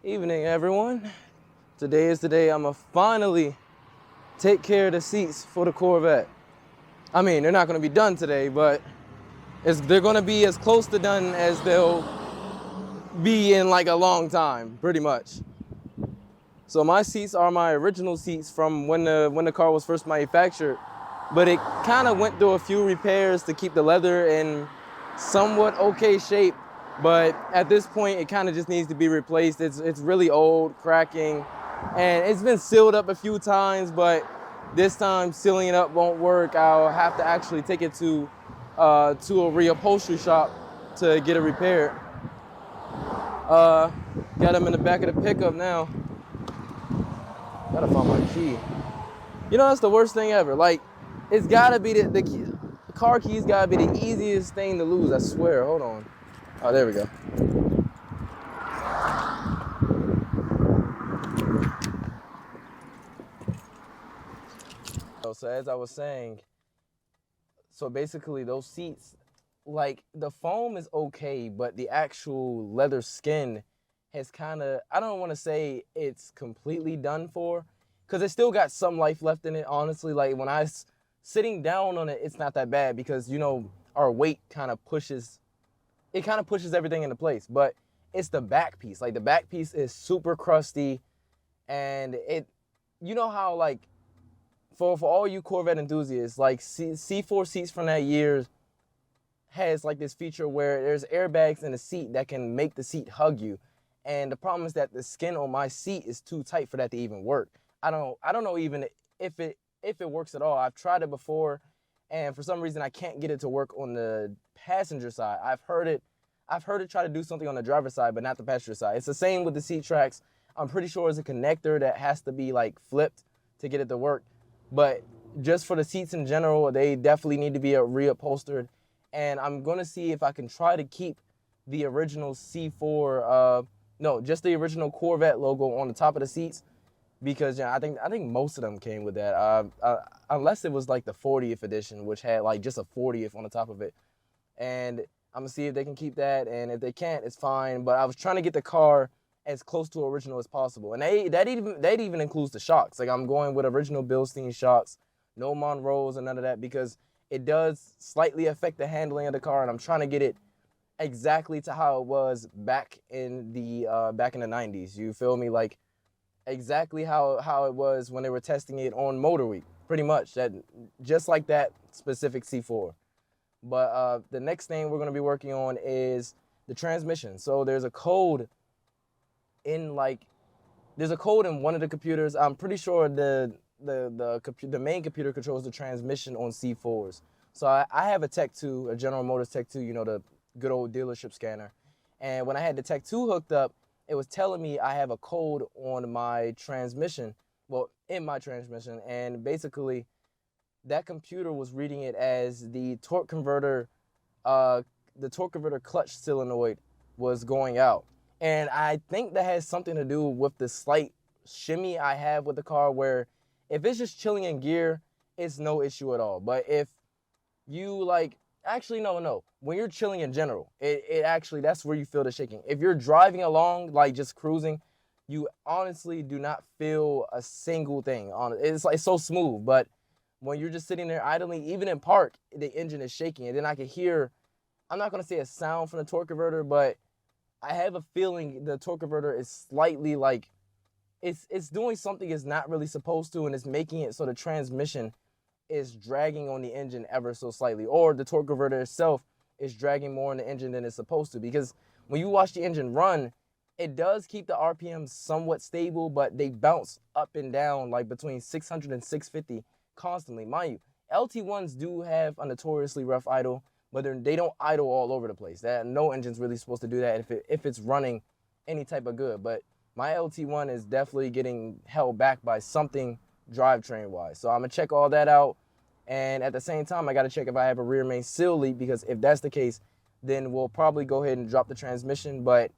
Evening, everyone. Today is the day I'ma finally take care of the seats for the Corvette. I mean, they're not gonna be done today, but they're gonna be as close to done as they'll be in like a long time, pretty much. So my seats are my original seats from when the car was first manufactured, but it kind of went through a few repairs to keep the leather in somewhat okay shape. But at this point, it kind of just needs to be replaced. It's really old, cracking, and it's been sealed up a few times. But this time, sealing it up won't work. I'll have to actually take it to a reupholstery shop to get it repaired. Uh, got them in the back of the pickup now. Gotta find my key. You know, that's the worst thing ever. Like, it's gotta be the car keys gotta be the easiest thing to lose. I swear. Hold on. Oh, there we go. So as I was saying, so basically those seats, like the foam is okay, but the actual leather skin has kind of, I don't want to say it's completely done for, because it still got some life left in it, honestly. Like when sitting down on it, it's not that bad because, you know, our weight kind of pushes everything into place. But it's the back piece. Like the back piece is super crusty, and you know how like for all you Corvette enthusiasts, like C4 seats from that year has like this feature where there's airbags in the seat that can make the seat hug you. And the problem is that the skin on my seat is too tight for that to even work. I don't know even if it works at all. I've tried it before, and for some reason I can't get it to work on the passenger side. I've heard it try to do something on the driver's side, but not the passenger side. It's the same with the seat tracks. I'm pretty sure it's a connector that has to be like flipped to get it to work. But just for the seats in general, they definitely need to be reupholstered. And I'm gonna see if I can try to keep the original C4, no, just the original Corvette logo on the top of the seats, because yeah, I think most of them came with that. Unless it was like the 40th edition, which had like just a 40th on the top of it. And I'm gonna see if they can keep that, and if they can't, it's fine. But I was trying to get the car as close to original as possible, and that even includes the shocks. Like I'm going with original Bilstein shocks, no Monroes and none of that, because it does slightly affect the handling of the car, and I'm trying to get it exactly to how it was back in the 90s. You feel me? Like exactly how it was when they were testing it on Motor Week, pretty much. That just like that specific C4. But the next thing we're going to be working on is the transmission. So there's a code in one of the computers. I'm pretty sure the main computer controls the transmission on C4s. So I have a Tech 2, a General Motors Tech 2, you know, the good old dealership scanner. And when I had the Tech 2 hooked up, it was telling me I have a code on my transmission, well, in my transmission, and basically that computer was reading it as the torque converter clutch solenoid was going out. And I think that has something to do with the slight shimmy I have with the car, where if it's just chilling in gear, it's no issue at all. But if you like, actually, no. When you're chilling in general, it actually, that's where you feel the shaking. If you're driving along, like just cruising, you honestly do not feel a single thing on it. It's like so smooth. But when you're just sitting there idling, even in park, the engine is shaking. And then I can hear, I'm not going to say a sound from the torque converter, but I have a feeling the torque converter is slightly like, it's doing something it's not really supposed to, and it's making it so the transmission is dragging on the engine ever so slightly, or the torque converter itself is dragging more on the engine than it's supposed to. Because when you watch the engine run, it does keep the RPM somewhat stable, but they bounce up and down like between 600 and 650 constantly. Mind you, LT1s do have a notoriously rough idle, but they don't idle all over the place. No engine's really supposed to do that if it's running any type of good. But my LT1 is definitely getting held back by something drivetrain wise. So I'm gonna check all that out. And at the same time, I gotta check if I have a rear main seal leak, because if that's the case, then we'll probably go ahead and drop the transmission. But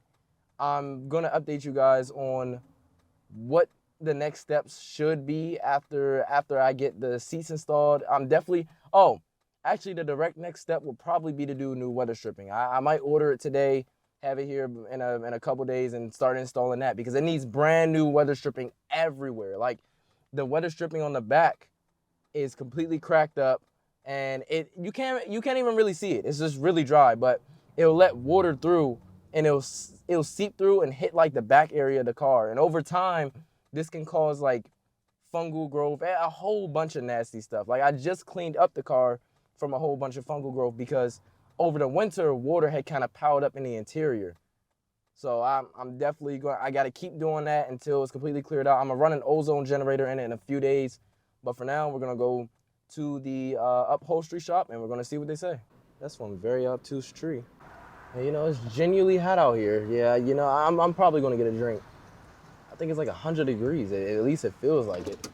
I'm gonna update you guys on what the next steps should be after I get the seats installed. I'm definitely, actually the direct next step will probably be to do new weather stripping. I might order it today, have it here in a couple days and start installing that because it needs brand new weather stripping everywhere. Like the weather stripping on the back is completely cracked up, and you can't even really see it. It's just really dry, but it'll let water through, and it'll seep through and hit like the back area of the car. And over time, this can cause like fungal growth, a whole bunch of nasty stuff. Like I just cleaned up the car from a whole bunch of fungal growth because over the winter, water had kind of piled up in the interior. So I'm definitely going. I got to keep doing that until it's completely cleared out. I'm gonna run an ozone generator in it in a few days, but for now, we're gonna go to the upholstery shop and we're gonna see what they say. That's one very obtuse tree. And, it's genuinely hot out here. Yeah, I'm probably gonna get a drink. I think it's like 100 degrees. At least it feels like it.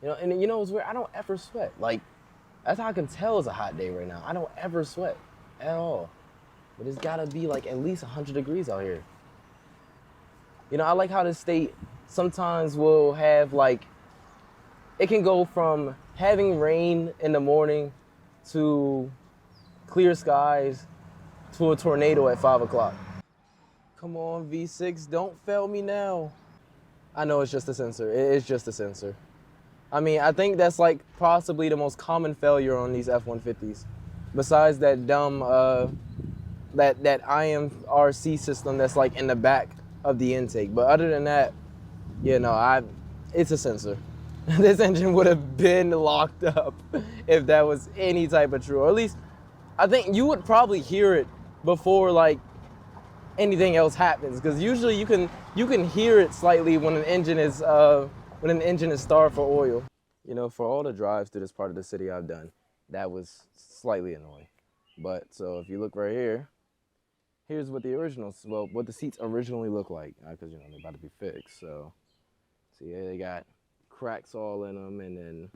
And it's weird. I don't ever sweat. Like that's how I can tell it's a hot day right now. I don't ever sweat at all. But it's gotta be like at least 100 degrees out here. I like how this state sometimes will have like, it can go from having rain in the morning to clear skies to a tornado at 5 o'clock. Come on, V6, don't fail me now. I know it's just a sensor. It's just a sensor. I mean, I think that's like possibly the most common failure on these F-150s. Besides that dumb, that IMRC system that's like in the back of the intake. But other than that, it's a sensor. This engine would have been locked up if that was any type of true. Or at least, I think you would probably hear it before like anything else happens. Because usually you can hear it slightly when an engine is starved for oil. For all the drives through this part of the city I've done, that was slightly annoying. But so if you look right here, here's what what the seats originally look like, because they're about to be fixed. So see, they got cracks all in them, and then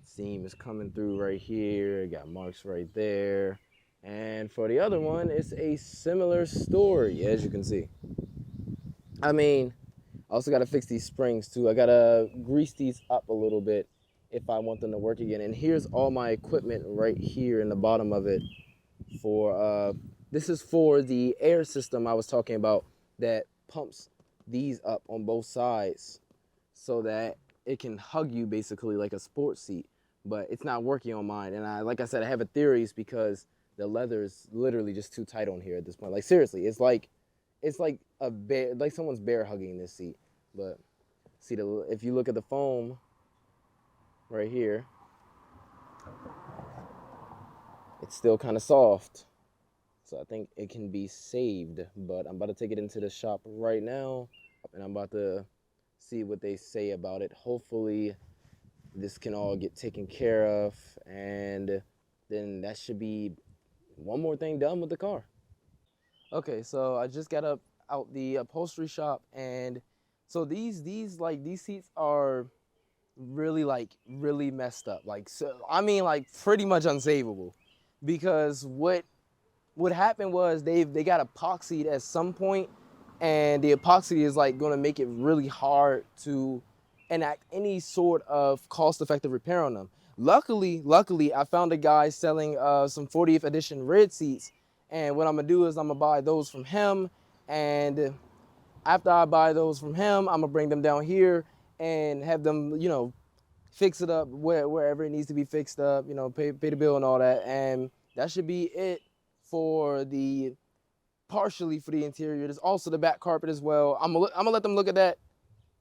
seam is coming through right here. Got marks right there. And for the other one, it's a similar story, as you can see. I mean, I also got to fix these springs too. I got to grease these up a little bit if I want them to work again. And here's all my equipment right here in the bottom of it for, this is for the air system I was talking about that pumps these up on both sides so that it can hug you basically like a sports seat, but it's not working on mine. And like I said, I have a theory. It's because the leather is literally just too tight on here at this point. Like seriously, it's like a bear, like someone's bear hugging this seat. But see, if you look at the foam right here, it's still kind of soft. So I think it can be saved, but I'm about to take it into the shop right now, and I'm about to see what they say about it. Hopefully this can all get taken care of, and then that should be one more thing done with the car. Okay, so I just got out the upholstery shop, and so these seats are really messed up. Like, so I mean, like pretty much unsavable, because what happened was they got epoxied at some point, and the epoxy is like going to make it really hard to enact any sort of cost-effective repair on them. Luckily, I found a guy selling some 40th edition red seats, and what I'm gonna do is I'm gonna buy those from him, and after I buy those from him, I'm gonna bring them down here and have them, fix it up wherever it needs to be fixed up, pay the bill and all that, and that should be it for partially for the interior. There's also the back carpet as well. I'm gonna let them look at that,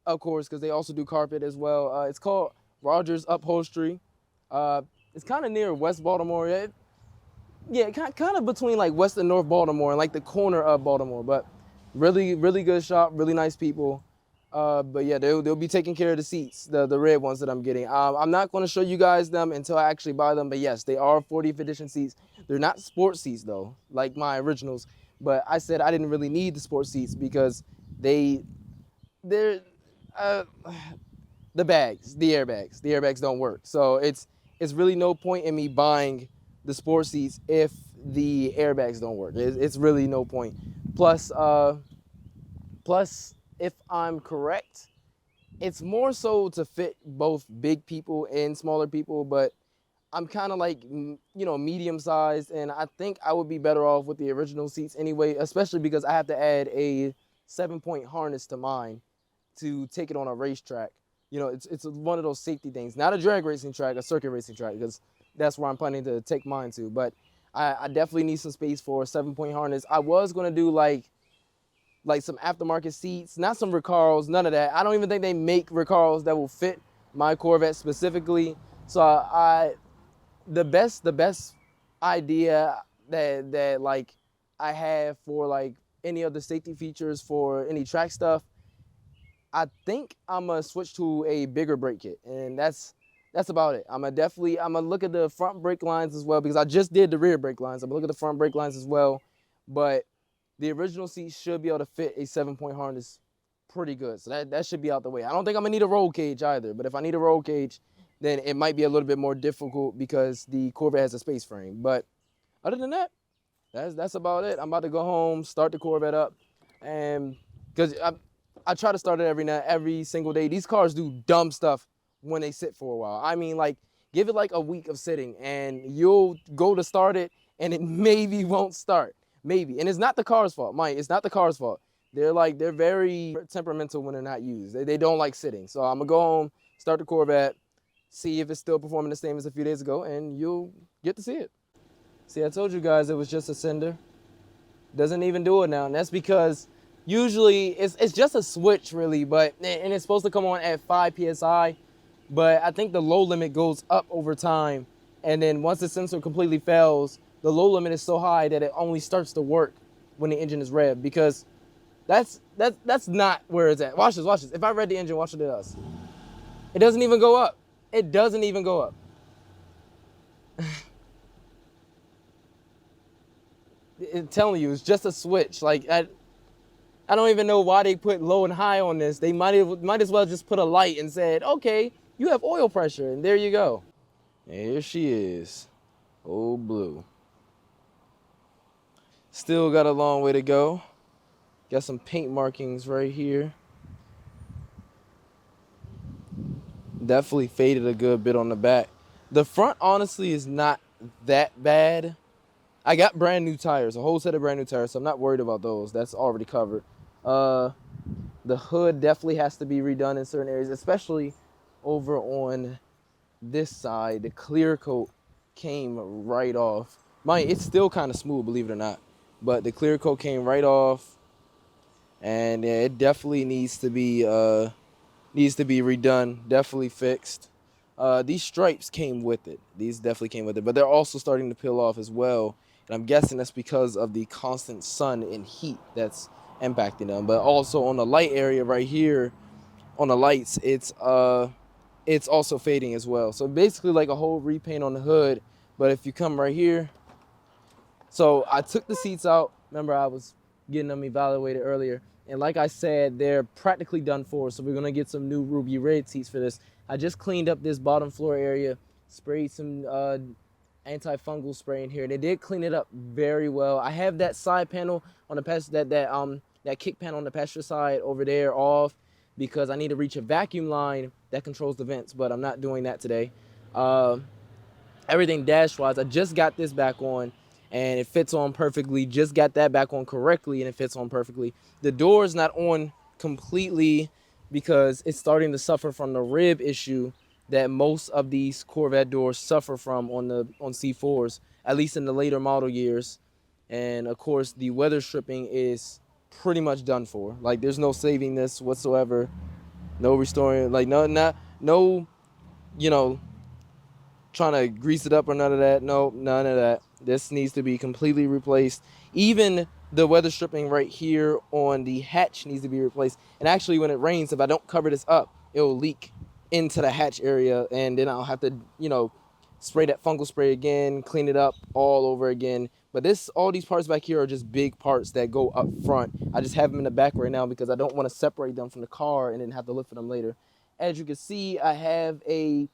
of course, because they also do carpet as well. It's called Rogers Upholstery. It's kind of near West Baltimore. Yeah, kind of between like West and North Baltimore and like the corner of Baltimore. But really good shop, really nice people. But yeah, they'll be taking care of the seats, the red ones that I'm getting. I'm not going to show you guys them until I actually buy them. But yes, they are 40th edition seats. They're not sports seats though, like my originals. But I said I didn't really need the sports seats because they're the airbags don't work. So it's really no point in me buying the sports seats if the airbags don't work. It's really no point. Plus, if I'm correct, it's more so to fit both big people and smaller people, but I'm kind of like, medium sized, and I think I would be better off with the original seats anyway, especially because I have to add a 7-point harness to mine to take it on a racetrack. It's one of those safety things, not a drag racing track, a circuit racing track, because that's where I'm planning to take mine to. But I definitely need some space for a 7-point harness. I was gonna do like some aftermarket seats, not some Recaros, none of that. I don't even think they make Recaros that will fit my Corvette specifically. So the best idea that like I have for like any of the safety features for any track stuff, I think I'm gonna switch to a bigger brake kit, and that's about it. I'm gonna look at the front brake lines as well, because I just did the rear brake lines. I'm gonna look at the front brake lines as well, but the original seat should be able to fit a 7-point harness pretty good. So that should be out the way. I don't think I'm gonna need a roll cage either, but if I need a roll cage, then it might be a little bit more difficult because the Corvette has a space frame. But other than that, that's about it. I'm about to go home, start the Corvette up, and because I try to start it every single day. These cars do dumb stuff when they sit for a while. I mean, like, give it like a week of sitting, and you'll go to start it, and it maybe won't start. Maybe. And it's not the car's fault, Mike. It's not the car's fault. They're very temperamental when they're not used. They don't like sitting. So I'm gonna go home, start the Corvette, see if it's still performing the same as a few days ago, and you'll get to see it. See, I told you guys it was just a cinder. Doesn't even do it now, and that's because usually it's just a switch really, and it's supposed to come on at 5 psi, but I think the low limit goes up over time, and then once the sensor completely fails, the low limit is so high that it only starts to work when the engine is revved, because that's not where it's at. Watch this. If I rev the engine, watch what it does. It doesn't even go up. It doesn't even go up. I'm telling you, it's just a switch. Like, I don't even know why they put low and high on this. They might as well just put a light and said, okay, you have oil pressure, and there you go. And here she is, old blue. Still got a long way to go. Got some paint markings right here. Definitely faded a good bit on the back. The front, honestly, is not that bad. I got brand new tires, a whole set of brand new tires, so I'm not worried about those. That's already covered. The hood definitely has to be redone in certain areas, especially over on this side. The clear coat came right off. It's still kind of smooth, believe it or not, but the clear coat came right off, and yeah, it definitely needs to be redone, definitely fixed. These stripes came with it. These definitely came with it, but they're also starting to peel off as well. And I'm guessing that's because of the constant sun and heat that's impacting them. But also on the light area right here, on the lights, it's also fading as well. So basically like a whole repaint on the hood. But if you come right here, so I took the seats out. Remember, I was getting them evaluated earlier. And like I said, they're practically done for. So we're going to get some new ruby red seats for this. I just cleaned up this bottom floor area, sprayed some antifungal spray in here. They did clean it up very well. I have that side panel on the that kick panel on the passenger side over there off, because I need to reach a vacuum line that controls the vents, but I'm not doing that today. Everything dash wise, I just got this back on and it fits on perfectly. Just got that back on correctly and it fits on perfectly. The door is not on completely because it's starting to suffer from the rib issue that most of these Corvette doors suffer from on C4s, at least in the later model years. And of course, the weather stripping is pretty much done for. Like, there's no saving this whatsoever, no restoring, like no, trying to grease it up or none of that. No, none of that. This needs to be completely replaced. Even the weather stripping right here on the hatch needs to be replaced. And actually, when it rains, if I don't cover this up, it will leak into the hatch area, and then I'll have to, spray that fungal spray again, clean it up all over again. But all these parts back here are just big parts that go up front. I just have them in the back right now because I don't want to separate them from the car and then have to look for them later. As you can see, I have a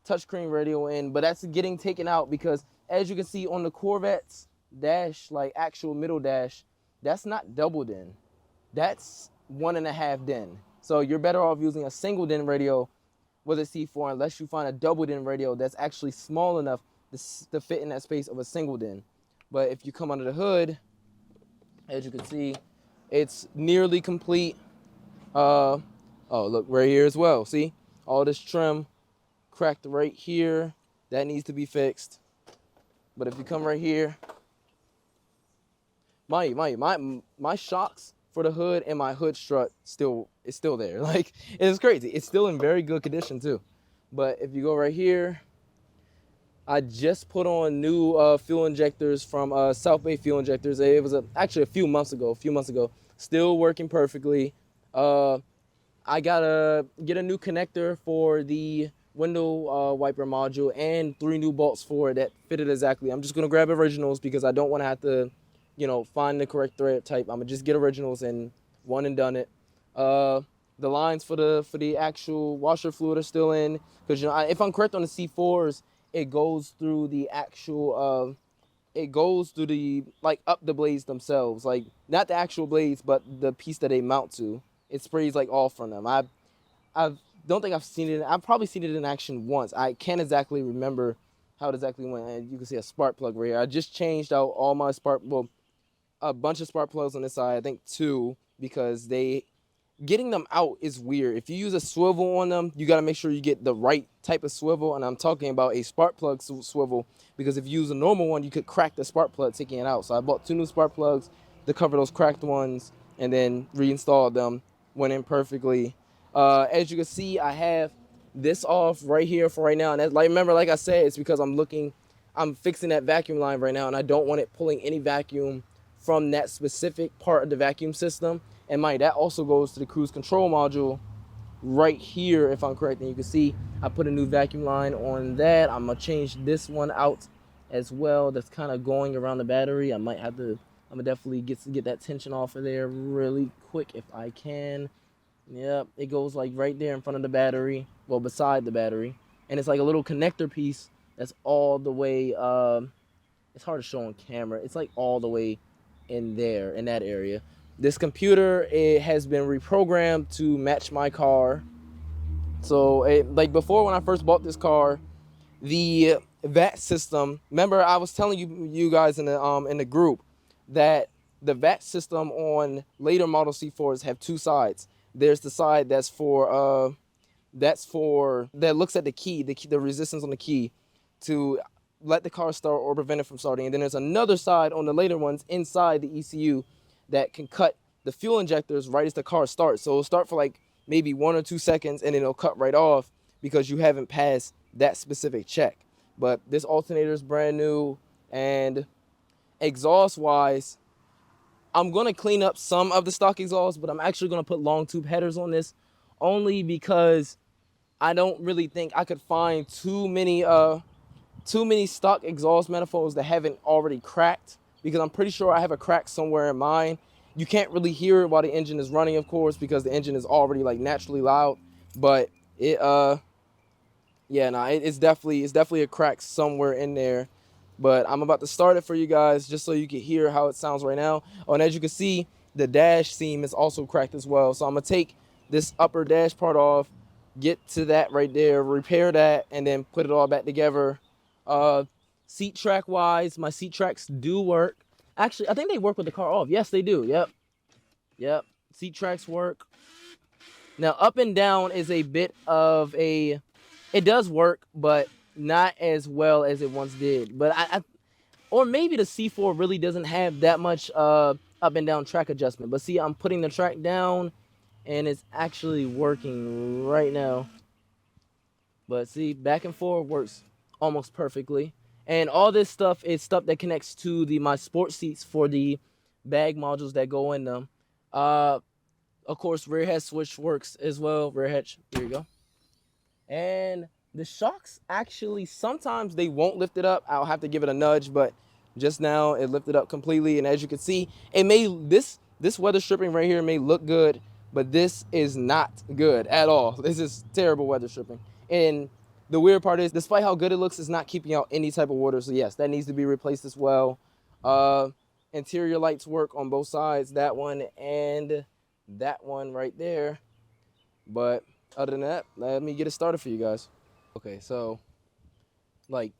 touchscreen radio in, but that's getting taken out because, as you can see on the Corvette's dash, like actual middle dash, that's not double DIN. That's 1.5 DIN. So you're better off using a single DIN radio with a C4 unless you find a double din radio that's actually small enough to fit in that space of a single din. But if you come under the hood, as you can see, it's nearly complete. Oh, look, right here as well. See, all this trim cracked right here. That needs to be fixed. But if you come right here, my shocks for the hood and my hood strut is still there. Like, it's crazy. It's still in very good condition too. But if you go right here, I just put on new fuel injectors from South Bay Fuel Injectors. It was actually a few months ago. Still working perfectly. I gotta get a new connector for the window wiper module and 3 new bolts for it that fitted exactly. I'm just gonna grab originals because I don't want to have to, find the correct thread type. I'm gonna just get originals and one and done it. The lines for the actual washer fluid are still in because if I'm correct on the C4s, it goes through the actual like up the blades themselves, like not the actual blades, but the piece that they mount to. It sprays like all from them. I don't think I've seen it. I've probably seen it in action once. I can't exactly remember how it exactly went. And you can see a spark plug right here. I just changed out all my a bunch of spark plugs on this side. I think 2 because getting them out is weird. If you use a swivel on them, you got to make sure you get the right type of swivel. And I'm talking about a spark plug swivel because if you use a normal one, you could crack the spark plug taking it out. So I bought 2 new spark plugs to cover those cracked ones and then reinstalled them. Went in perfectly. As you can see, I have this off right here for right now. And remember, like I said, it's because I'm fixing that vacuum line right now and I don't want it pulling any vacuum from that specific part of the vacuum system. And that also goes to the cruise control module right here, if I'm correct. And you can see I put a new vacuum line on that. I'm gonna change this one out as well. That's kind of going around the battery. I'm gonna definitely get that tension off of there really quick if I can. Yep, it goes like right there in front of the battery, well, beside the battery. And it's like a little connector piece that's all the way, it's hard to show on camera. It's like all the way in there, in that area. This computer, it has been reprogrammed to match my car. So, like before when I first bought this car, the VAT system, remember I was telling you guys in the group that the VAT system on later Model C4s have 2 sides. There's the side that looks at the key, the resistance on the key to let the car start or prevent it from starting. And then there's another side on the later ones inside the ECU that can cut the fuel injectors right as the car starts. So it'll start for like maybe 1 or 2 seconds and then it'll cut right off because you haven't passed that specific check. But this alternator is brand new, and exhaust wise, I'm gonna clean up some of the stock exhaust, but I'm actually gonna put long tube headers on this only because I don't really think I could find too many stock exhaust manifolds that haven't already cracked, because I'm pretty sure I have a crack somewhere in mine. You can't really hear it while the engine is running, of course, because the engine is already like naturally loud, but it's definitely a crack somewhere in there. But I'm about to start it for you guys just so you can hear how it sounds right now. Oh, and as you can see, the dash seam is also cracked as well. So I'm gonna take this upper dash part off, get to that right there, repair that, and then put it all back together. Seat track wise, my seat tracks do work. Actually, I think they work with the car off. Yes, they do. Yep. Seat tracks work. Now, up and down is a bit of it does work, but not as well as it once did. But or maybe the C4 really doesn't have that much up and down track adjustment. But see, I'm putting the track down and it's actually working right now. But see, back and forth works almost perfectly. And all this stuff is stuff that connects to my sport seats for the bag modules that go in them. Of course, rear head switch works as well. Rear head, here you go. And the shocks, actually, sometimes they won't lift it up. I'll have to give it a nudge, but just now it lifted up completely. And as you can see, this weather stripping right here may look good, but this is not good at all. This is terrible weather stripping. And the weird part is, despite how good it looks, it's not keeping out any type of water. So yes, that needs to be replaced as well. Interior lights work on both sides, that one and that one right there. But Other than that, let me get it started for you guys. Okay, so like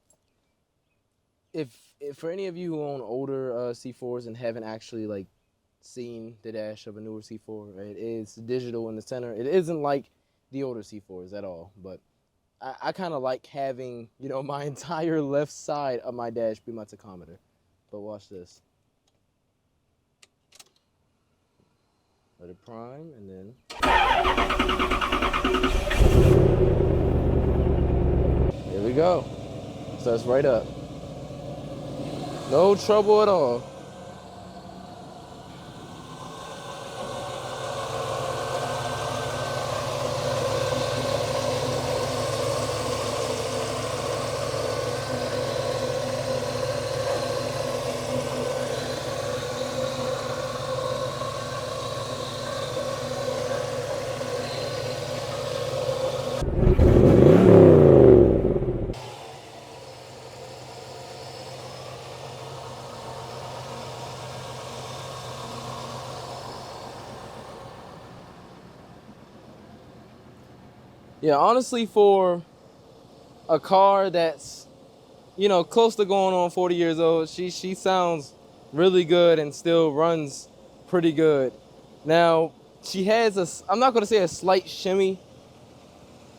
if for any of you who own older C4s and haven't actually like seen the dash of a newer C4, right? It's digital in the center. It isn't like the older C4s at all, but I kind of like having, you know, my entire left side of my dash be my tachometer. But watch this. Let it prime, and then here we go. Starts right up. No trouble at all. Yeah, honestly, for a car that's, you know, close to going on 40 years old, she sounds really good and still runs pretty good. Now, she has I'm not gonna say a slight shimmy.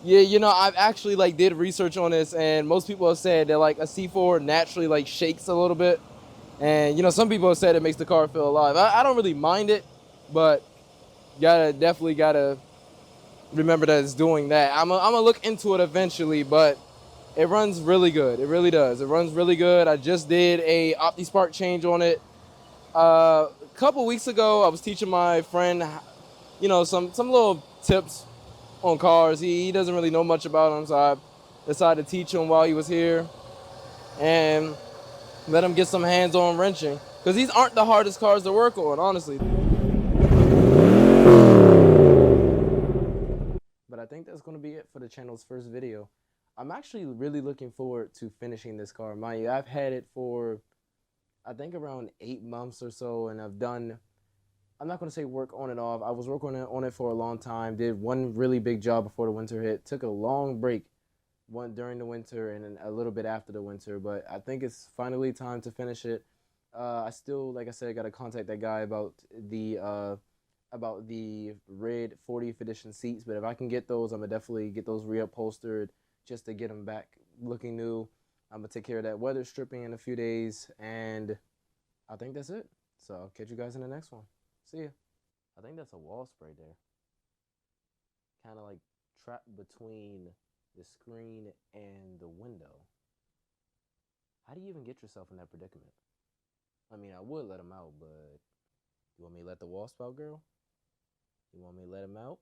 Yeah, you know, I've actually like did research on this, and most people have said that like a C4 naturally like shakes a little bit, and you know, some people have said it makes the car feel alive. I don't really mind it, but definitely gotta remember that it's doing that. I'm gonna look into it eventually, but it runs really good. It really does. It runs really good. I just did a OptiSpark change on it a couple weeks ago. I was teaching my friend, you know, some little tips on cars. He doesn't really know much about them, so I decided to teach him while he was here and let him get some hands-on wrenching, because these aren't the hardest cars to work on, honestly. But I think that's going to be it for the channel's first video. I'm actually really looking forward to finishing this car. Mind you, I've had it for I think around 8 months or so, and I've done, I'm not going to say work on and off. I was working on it for a long time, did one really big job before the winter hit, took a long break, one during the winter and then a little bit after the winter, but I think it's finally time to finish it. I still, like I said, got to contact that guy about the red 40th edition seats, but if I can get those, I'm gonna definitely get those reupholstered just to get them back looking new. I'm gonna take care of that weather stripping in a few days, and I think that's it. So I'll catch you guys in the next one. See ya. I think that's a wall spray there. Kind of like trapped between the screen and the window. How do you even get yourself in that predicament? I mean, I would let him out, but you want me to let the wall spout girl? You want me to let him out?